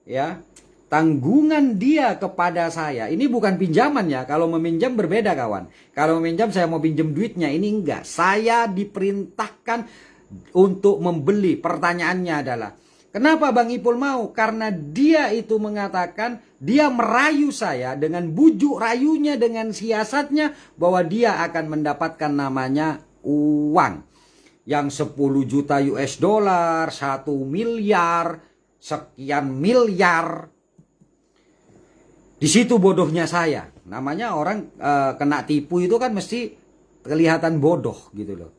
ya, tanggungan dia kepada saya. Ini bukan pinjaman ya. Kalau meminjam berbeda kawan. Kalau meminjam saya mau pinjam duitnya, ini enggak. Saya diperintahkan untuk membeli. Pertanyaannya adalah, kenapa Bang Ipul mau? Karena dia itu mengatakan, dia merayu saya dengan bujuk rayunya, dengan siasatnya, bahwa dia akan mendapatkan namanya uang yang 10 juta US dollar, 1 miliar, sekian miliar. Di situ bodohnya saya. Namanya orang kena tipu itu kan mesti kelihatan bodoh gitu loh.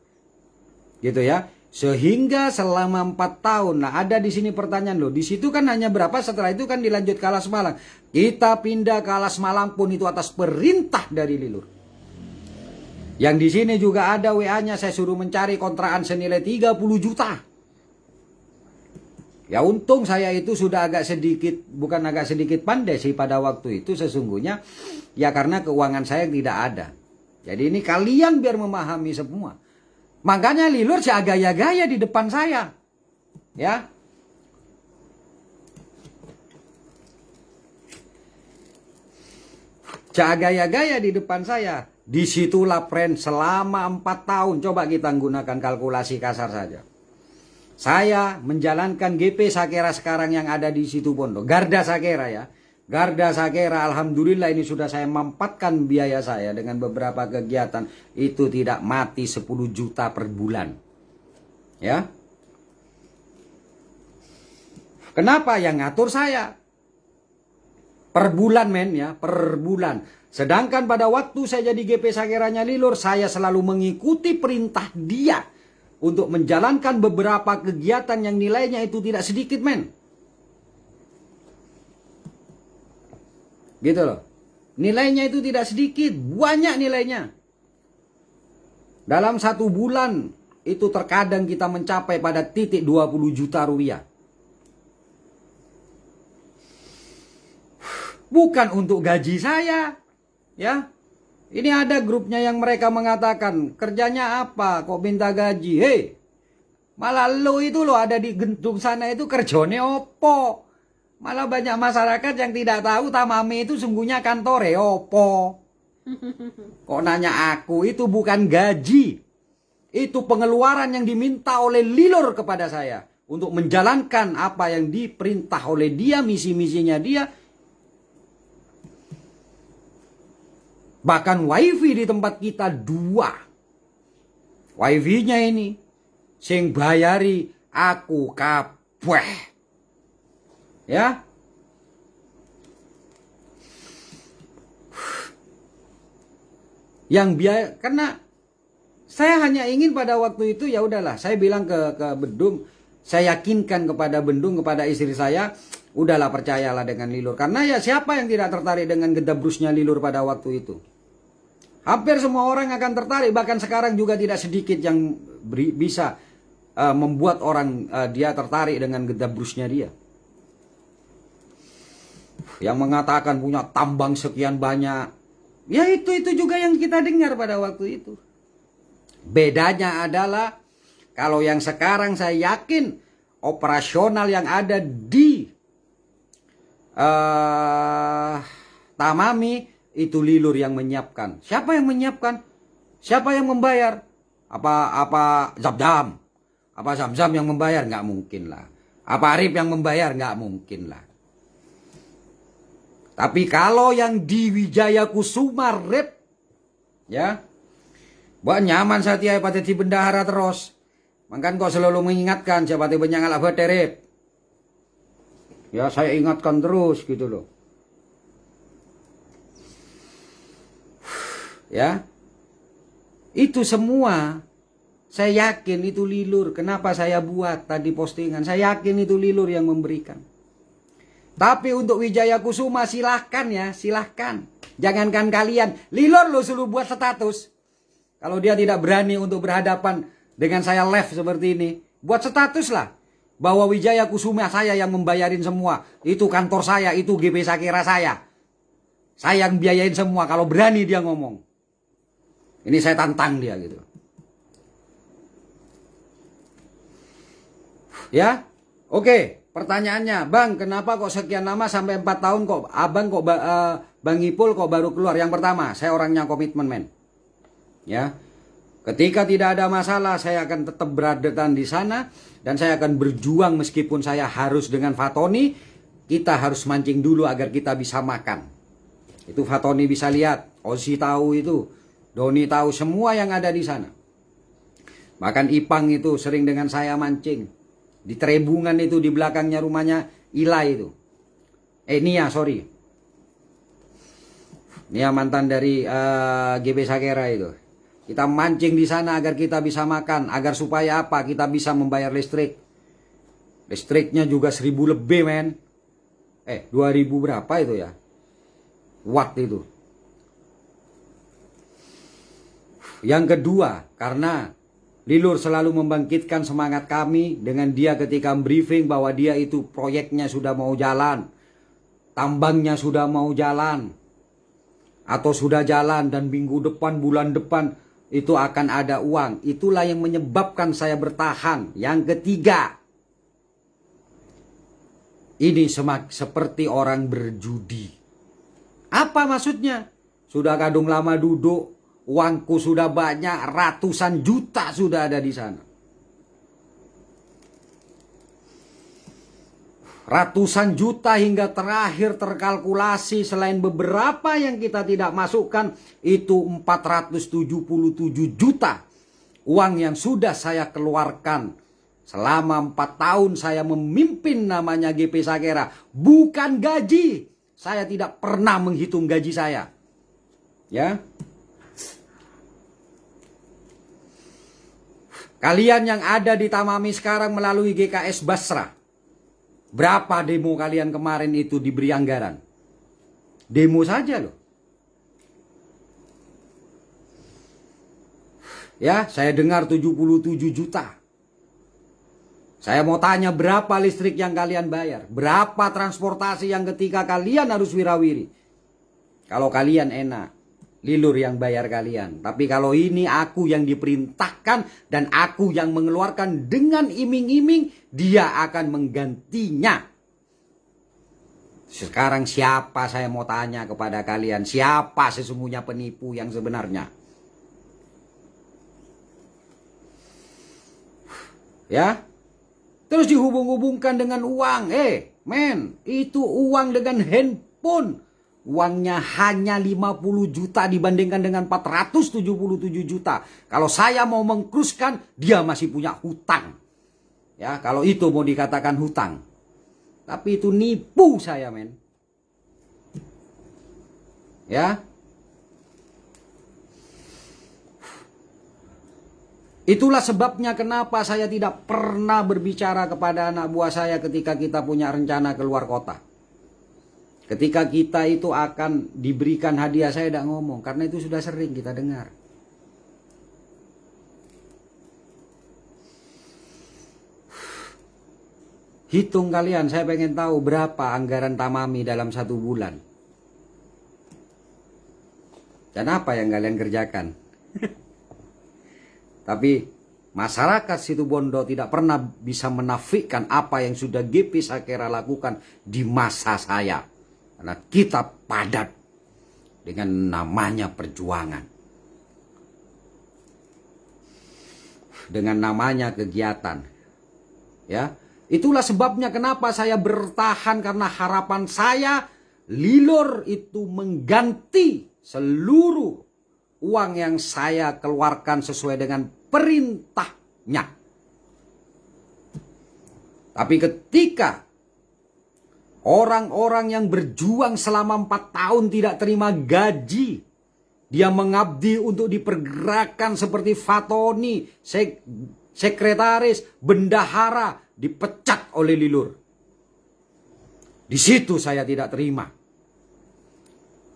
Gitu ya. Sehingga selama 4 tahun, nah ada di sini pertanyaan loh, di situ kan hanya berapa, setelah itu kan dilanjut ke Alas Malang. Kita pindah ke Alas Malang pun itu atas perintah dari Lilur. Yang di sini juga ada WA-nya, saya suruh mencari kontrakan senilai 30 juta. Ya untung saya itu sudah bukan agak sedikit pandai sih pada waktu itu sesungguhnya, ya karena keuangan saya tidak ada. Jadi ini kalian biar memahami semua. Makanya Lilur gaya-gaya di depan saya. Ya. Gaya-gaya di depan saya. Disitulah friend selama 4 tahun. Coba kita gunakan kalkulasi kasar saja. Saya menjalankan GP Sakera sekarang yang ada di Situbondo. Garda Sakera ya. Garda Sakera, alhamdulillah ini sudah saya mampatkan biaya saya dengan beberapa kegiatan. Itu tidak mati 10 juta per bulan. Ya. Kenapa? Yang ngatur saya. Per bulan men ya, per bulan. Sedangkan pada waktu saya jadi GP Sakeranya Lilur, saya selalu mengikuti perintah dia untuk menjalankan beberapa kegiatan yang nilainya itu tidak sedikit men. Gitu loh. Nilainya itu tidak sedikit, banyak nilainya. Dalam 1 bulan itu terkadang kita mencapai pada titik 20 juta rupiah. Bukan untuk gaji saya, ya. Ini ada grupnya yang mereka mengatakan, kerjanya apa? Kok minta gaji? Hei, Malah lo itu lo ada di Gentung sana itu kerjone opo. Malah banyak masyarakat yang tidak tahu Tamami itu sungguhnya kantore opo. Kok nanya aku, itu bukan gaji. Itu pengeluaran yang diminta oleh Lilur kepada saya. Untuk menjalankan apa yang diperintah oleh dia, misi-misinya dia. Bahkan wifi di tempat kita 2. Wifi-nya ini. Sing bayari aku kabeh. Ya. Yang biaya, karena saya hanya ingin pada waktu itu ya udahlah, saya bilang ke Bendung, saya yakinkan kepada Bendung, kepada istri saya, udahlah percayalah dengan Lilur. Karena ya siapa yang tidak tertarik dengan gedabrusnya Lilur pada waktu itu? Hampir semua orang akan tertarik, bahkan sekarang juga tidak sedikit yang bisa membuat orang dia tertarik dengan gedabrusnya dia. Yang mengatakan punya tambang sekian banyak. Ya itu juga yang kita dengar pada waktu itu. Bedanya adalah kalau yang sekarang saya yakin operasional yang ada di Tamami itu Lilur yang menyiapkan. Siapa yang menyiapkan? Siapa yang membayar? Apa Zamzam? Apa Zamzam yang membayar? Nggak mungkin lah. Apa Arif yang membayar? Nggak mungkin lah. Tapi kalau yang di Wijaya Kusuma Rep, ya, buat nyaman saya pada di bendahara terus. Makan kok selalu mengingatkan siapa tiba nyangal abad Rep. Ya saya ingatkan terus gitu loh. Ya, itu semua saya yakin itu Lilur. Kenapa saya buat tadi postingan? Saya yakin itu Lilur yang memberikan. Tapi untuk Wijaya Kusuma silahkan ya, silahkan. Jangankan kalian, Lilur lo suruh buat status. Kalau dia tidak berani untuk berhadapan dengan saya live seperti ini, buat status lah. Bahwa Wijaya Kusuma saya yang membayarin semua. Itu kantor saya, itu GP Sakera saya. Saya yang biayain semua, kalau berani dia ngomong. Ini saya tantang dia gitu. Ya, oke. Pertanyaannya, Bang, kenapa kok sekian lama sampai 4 tahun kok Abang kok Bang Ipul kok baru keluar? Yang pertama, saya orangnya komitmen, men. Ya. Ketika tidak ada masalah, saya akan tetap berada di sana dan saya akan berjuang meskipun saya harus dengan Fatoni, kita harus mancing dulu agar kita bisa makan. Itu Fatoni bisa lihat, Osi tahu itu, Doni tahu, semua yang ada di sana. Bahkan Ipang itu sering dengan saya mancing. Di Terebungan itu, di belakangnya rumahnya Ila itu. Nia, sorry. Nia mantan dari GB Sakera itu. Kita mancing di sana agar kita bisa makan. Agar supaya apa? Kita bisa membayar listrik. Listriknya juga 1000 lebih, men. 2000 berapa itu ya? Watt itu. Yang kedua, karena Lilur selalu membangkitkan semangat kami dengan dia ketika briefing bahwa dia itu proyeknya sudah mau jalan. Tambangnya sudah mau jalan. Atau sudah jalan dan minggu depan, bulan depan itu akan ada uang. Itulah yang menyebabkan saya bertahan. Yang ketiga, ini seperti orang berjudi. Apa maksudnya? Sudah kadung lama duduk. Uangku sudah banyak, ratusan juta sudah ada di sana. Ratusan juta hingga terakhir terkalkulasi selain beberapa yang kita tidak masukkan, itu 477 juta. Uang yang sudah saya keluarkan selama 4 tahun saya memimpin namanya GP Sakera. Bukan gaji. Saya tidak pernah menghitung gaji saya. Ya. Kalian yang ada di Tamami sekarang melalui GKS Basra. Berapa demo kalian kemarin itu diberi anggaran? Demo saja loh. Ya, saya dengar 77 juta. Saya mau tanya berapa listrik yang kalian bayar? Berapa transportasi yang ketika kalian harus wirawiri? Kalau kalian enak. Lilur yang bayar kalian. Tapi kalau ini aku yang diperintahkan dan aku yang mengeluarkan dengan iming-iming, dia akan menggantinya. Sekarang siapa, saya mau tanya kepada kalian, siapa sesungguhnya penipu yang sebenarnya? Ya. Terus dihubung-hubungkan dengan uang. Men, itu uang dengan handphone. Uangnya hanya 50 juta dibandingkan dengan 477 juta. Kalau saya mau mengkruskan, dia masih punya hutang. Ya, kalau itu mau dikatakan hutang. Tapi itu nipu saya, men. Ya. Itulah sebabnya kenapa saya tidak pernah berbicara kepada anak buah saya ketika kita punya rencana keluar kota. Ketika kita itu akan diberikan hadiah, saya tidak ngomong. Karena itu sudah sering kita dengar. Hitung kalian, saya pengen tahu berapa anggaran Tamami dalam 1 bulan. Dan apa yang kalian kerjakan? Tapi masyarakat Situbondo tidak pernah bisa menafikan apa yang sudah GP Sakera lakukan di masa saya. Karena kita padat dengan namanya perjuangan. Dengan namanya kegiatan. Ya, itulah sebabnya kenapa saya bertahan, karena harapan saya Lilur itu mengganti seluruh uang yang saya keluarkan sesuai dengan perintahnya. Tapi ketika orang-orang yang berjuang selama 4 tahun tidak terima gaji, dia mengabdi untuk dipergerakan seperti Fatoni, sekretaris, bendahara, dipecat oleh Lilur. Di situ saya tidak terima.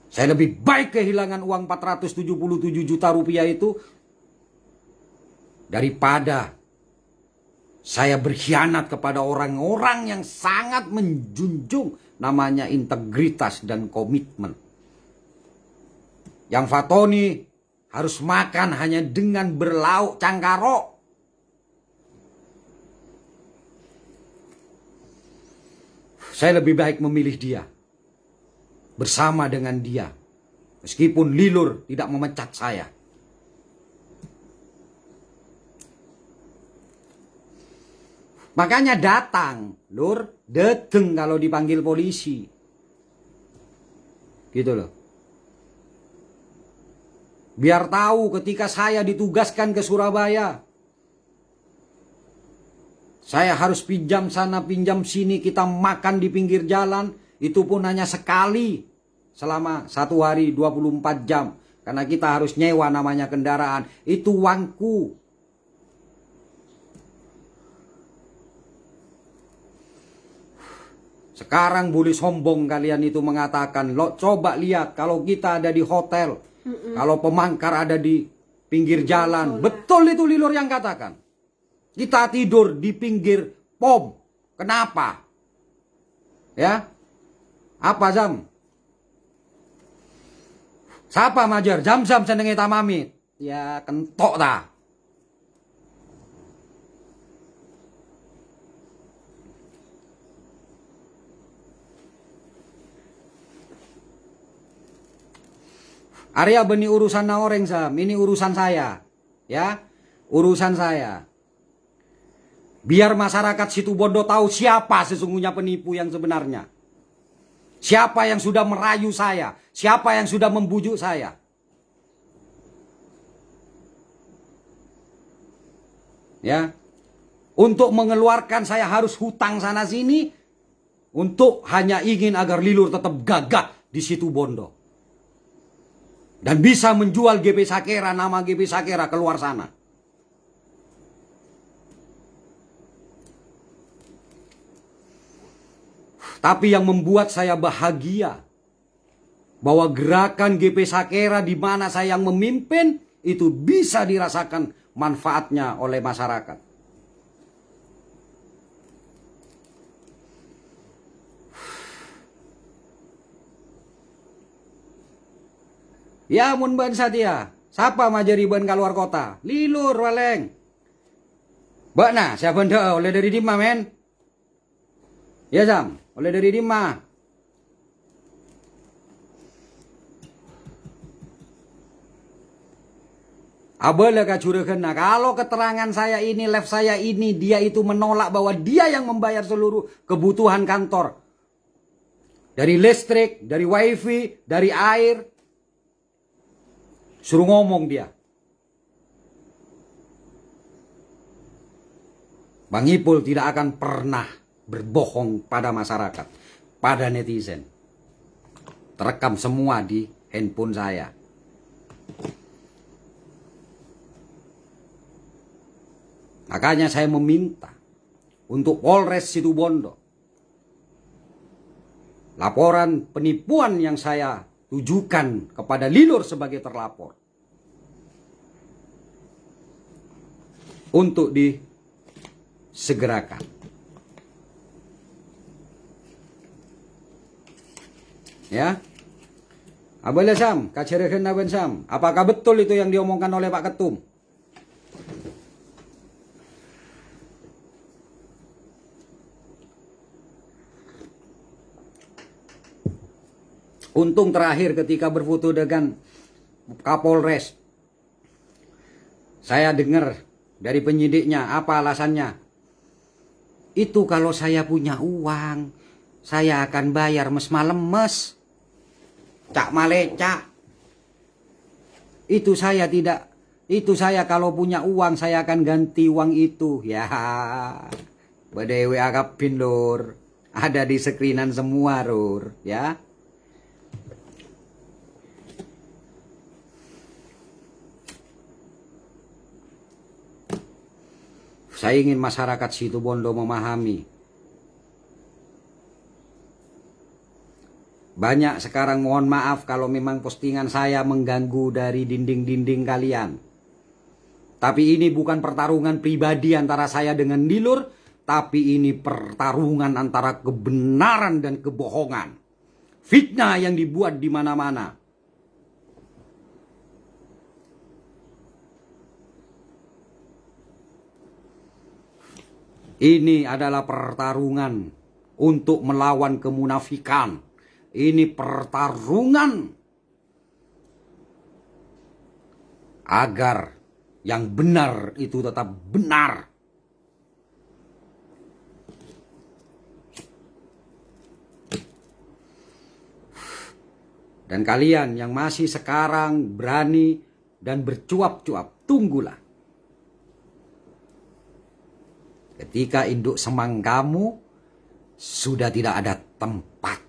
Saya lebih baik kehilangan uang 477 juta rupiah itu daripada saya berkhianat kepada orang-orang yang sangat menjunjung namanya integritas dan komitmen. Yang Fatoni harus makan hanya dengan berlauk cangkaro. Saya lebih baik memilih dia. Bersama dengan dia. Meskipun Lilur tidak memecat saya. Makanya datang, Lur, dateng kalau dipanggil polisi. Gitu loh. Biar tahu ketika saya ditugaskan ke Surabaya, saya harus pinjam sana, pinjam sini, kita makan di pinggir jalan, itu pun hanya sekali selama 1 hari 24 jam. Karena kita harus nyewa namanya kendaraan, itu uangku. Sekarang boleh sombong kalian itu mengatakan, lo coba lihat kalau kita ada di hotel, kalau pemangkar ada di pinggir jalan. Betul itu Lilur yang katakan. Kita tidur di pinggir pom. Kenapa? Ya? Apa Zam? Siapa Majer? Jam-jam senengi Tamami. Ya kentok dah. Arya beni urusan na orang Sam, ini urusan saya. Ya, urusan saya. Biar masyarakat Situbondo tahu siapa sesungguhnya penipu yang sebenarnya. Siapa yang sudah merayu saya, siapa yang sudah membujuk saya. Ya. Untuk mengeluarkan saya harus hutang sana sini untuk hanya ingin agar Lilur tetap gagah di Situbondo. Dan bisa menjual GP Sakera, nama GP Sakera keluar sana. Tapi yang membuat saya bahagia bahwa gerakan GP Sakera di mana saya yang memimpin itu bisa dirasakan manfaatnya oleh masyarakat. Ya mun ban satia. Siapa majari ban keluar kota? Lilur waleng. Mbak nah, siapa ndak oleh dari Dima men? Ya Sam, oleh dari Dima. Abala kacurakan. Nah, kalau keterangan saya ini, live saya ini, dia itu menolak bahwa dia yang membayar seluruh kebutuhan kantor. Dari listrik, dari wifi, dari air. Suruh ngomong dia. Bang Ipul tidak akan pernah berbohong pada masyarakat, pada netizen. Terekam semua di handphone saya. Makanya saya meminta untuk Polres Situbondo laporan penipuan yang saya tujukan kepada Lilur sebagai terlapor untuk disegerakan. Ya. Abala Sam, kacerekeun aben Sam. Apakah betul itu yang diomongkan oleh Pak Ketum? Untung terakhir ketika berfoto dengan Kapolres, saya dengar dari penyidiknya apa alasannya. Itu kalau saya punya uang, saya akan bayar mes malem mes. Cak malecak. Itu saya tidak, itu saya kalau punya uang saya akan ganti uang itu. Ya, Badewe akapin lur. Ada di screenan semua lur, ya. Saya ingin masyarakat Situbondo memahami. Banyak sekarang mohon maaf kalau memang postingan saya mengganggu dari dinding-dinding kalian. Tapi ini bukan pertarungan pribadi antara saya dengan Lilur. Tapi ini pertarungan antara kebenaran dan kebohongan. Fitnah yang dibuat di mana-mana. Ini adalah pertarungan untuk melawan kemunafikan. Ini pertarungan agar yang benar itu tetap benar. Dan kalian yang masih sekarang berani dan bercuap-cuap, tunggulah. Ketika induk semang kamu sudah tidak ada tempat.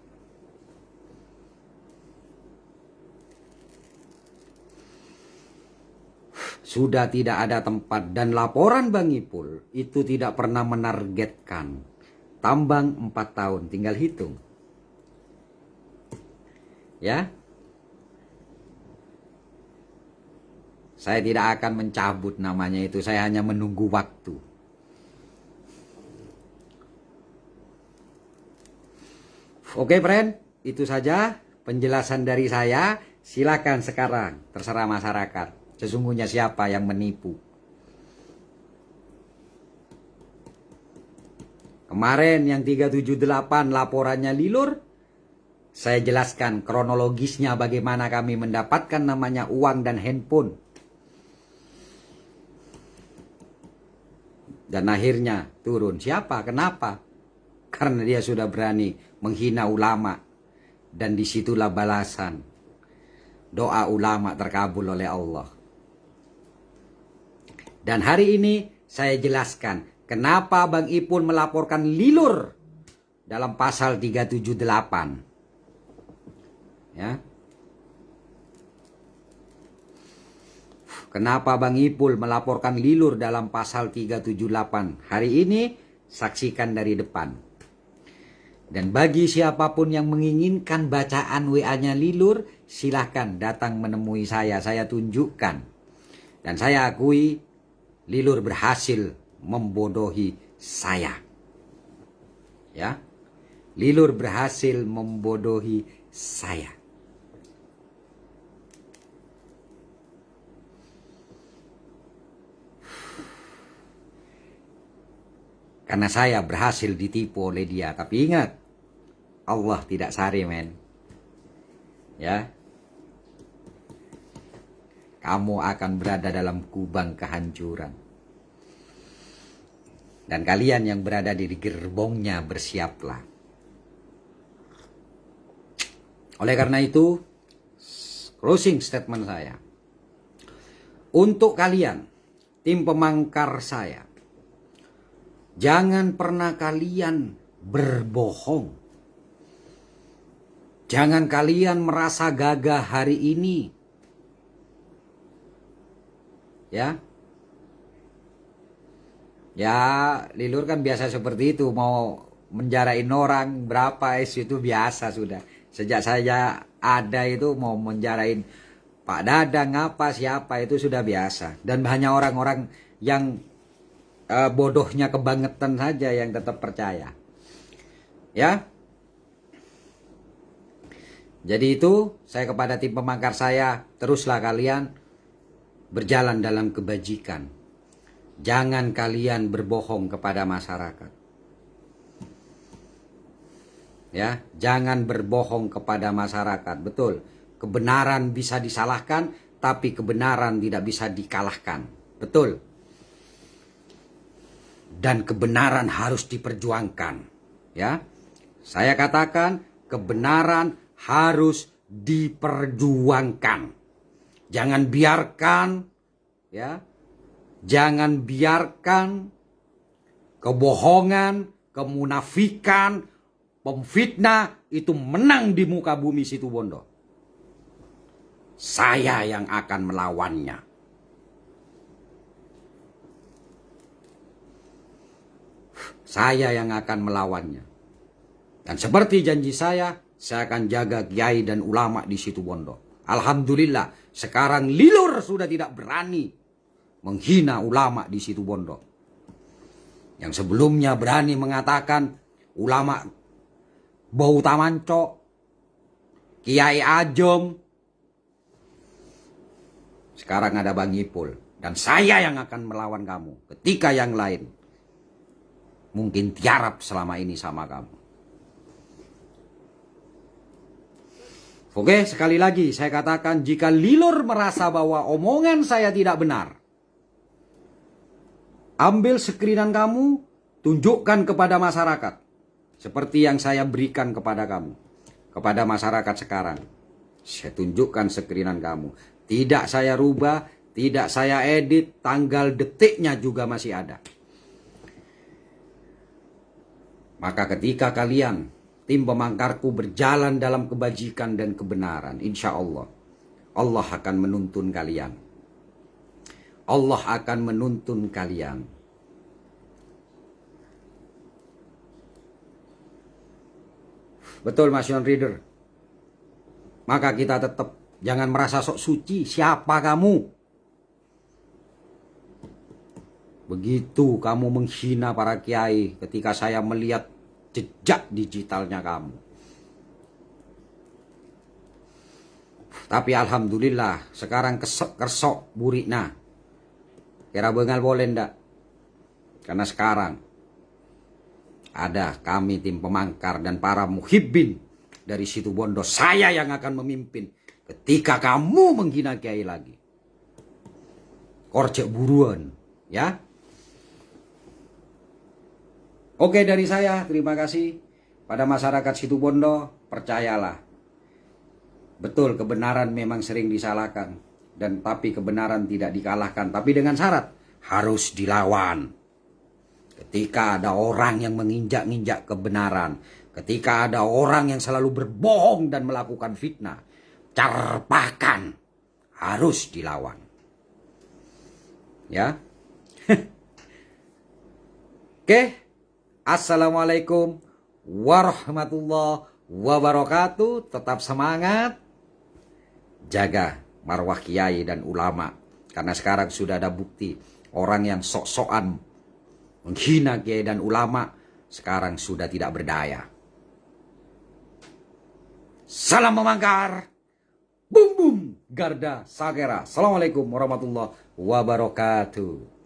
Sudah tidak ada tempat. Dan laporan Bang Ipul itu tidak pernah menargetkan tambang 4 tahun. Tinggal hitung. Ya. Saya tidak akan mencabut namanya itu. Saya hanya menunggu waktu. Oke friend, itu saja penjelasan dari saya. Silakan sekarang, terserah masyarakat. Sesungguhnya siapa yang menipu. Kemarin yang 378 laporannya Lilur. Saya jelaskan kronologisnya bagaimana kami mendapatkan namanya uang dan handphone. Dan akhirnya turun. Siapa? Kenapa? Karena dia sudah berani menghina ulama. Dan disitulah balasan. Doa ulama terkabul oleh Allah. Dan hari ini saya jelaskan. Kenapa Bang Ipul melaporkan Lilur. Dalam pasal 378. Ya. Kenapa Bang Ipul melaporkan Lilur dalam pasal 378. Hari ini saksikan dari depan. Dan bagi siapapun yang menginginkan bacaan WA-nya Lilur, silahkan datang menemui saya tunjukkan. Dan saya akui Lilur berhasil membodohi saya. Ya. Lilur berhasil membodohi saya. Karena saya berhasil ditipu oleh dia. Tapi ingat, Allah tidak sari, men. Ya. Kamu akan berada dalam kubang kehancuran. Dan kalian yang berada di gerbongnya bersiaplah. Oleh karena itu, closing statement saya. Untuk kalian, tim pemangkar saya, jangan pernah kalian berbohong. Jangan kalian merasa gagah hari ini. Ya. Ya, Lilur kan biasa seperti itu. Mau menjarain orang berapa itu biasa sudah. Sejak saya ada itu mau menjarain Pak Dadang apa siapa itu sudah biasa. Dan hanya orang-orang yang bodohnya kebangetan saja yang tetap percaya. Ya. Jadi itu saya kepada tim pemangkar saya, teruslah kalian berjalan dalam kebajikan. Jangan kalian berbohong kepada masyarakat. Ya, jangan berbohong kepada masyarakat. Betul. Kebenaran bisa disalahkan, tapi kebenaran tidak bisa dikalahkan. Betul. Dan kebenaran harus diperjuangkan. Ya. Saya katakan kebenaran harus diperjuangkan. Jangan biarkan, ya. Jangan biarkan kebohongan, kemunafikan, pemfitnah itu menang di muka bumi Situbondo. Saya yang akan melawannya. Saya yang akan melawannya. Dan seperti janji saya akan jaga kiai dan ulama di Situbondo. Alhamdulillah, sekarang Lilur sudah tidak berani menghina ulama di Situbondo. Yang sebelumnya berani mengatakan ulama bau tamanco, Kiai Ajom. Sekarang ada Bang Ipul. Dan saya yang akan melawan kamu. Ketika yang lain mungkin tiarap selama ini sama kamu. Oke, sekali lagi saya katakan, jika Lilur merasa bahwa omongan saya tidak benar, ambil screenan kamu, tunjukkan kepada masyarakat. Seperti yang saya berikan kepada kamu. Kepada masyarakat sekarang. Saya tunjukkan screenan kamu. Tidak saya rubah, tidak saya edit, tanggal detiknya juga masih ada. Maka ketika kalian, tim pemangkarku berjalan dalam kebajikan dan kebenaran, insya Allah, Allah akan menuntun kalian. Allah akan menuntun kalian. Betul Mas Yon Reader. Maka kita tetap jangan merasa sok suci. Siapa kamu? Begitu kamu menghina para kiai ketika saya melihat jejak digitalnya kamu. Tapi alhamdulillah sekarang kersok burikna. Kira bengal boleh ndak? Karena sekarang ada kami tim pemangkar dan para muhibbin dari Situbondo. Saya yang akan memimpin ketika kamu menghina kiai lagi. Korcek buruan, ya. Oke, dari saya terima kasih pada masyarakat Situbondo. Percayalah, betul kebenaran memang sering disalahkan, dan tapi kebenaran tidak dikalahkan, tapi dengan syarat harus dilawan. Ketika ada orang yang menginjak-injak kebenaran, ketika ada orang yang selalu berbohong dan melakukan fitnah, carpakan, harus dilawan. Ya. Oke. Assalamualaikum warahmatullahi wabarakatuh. Tetap semangat. Jaga marwah kiai dan ulama. Karena sekarang sudah ada bukti. Orang yang sok-sokan menghina kiai dan ulama sekarang sudah tidak berdaya. Salam memangkar. Bum bum Garda Sagera. Assalamualaikum warahmatullahi wabarakatuh.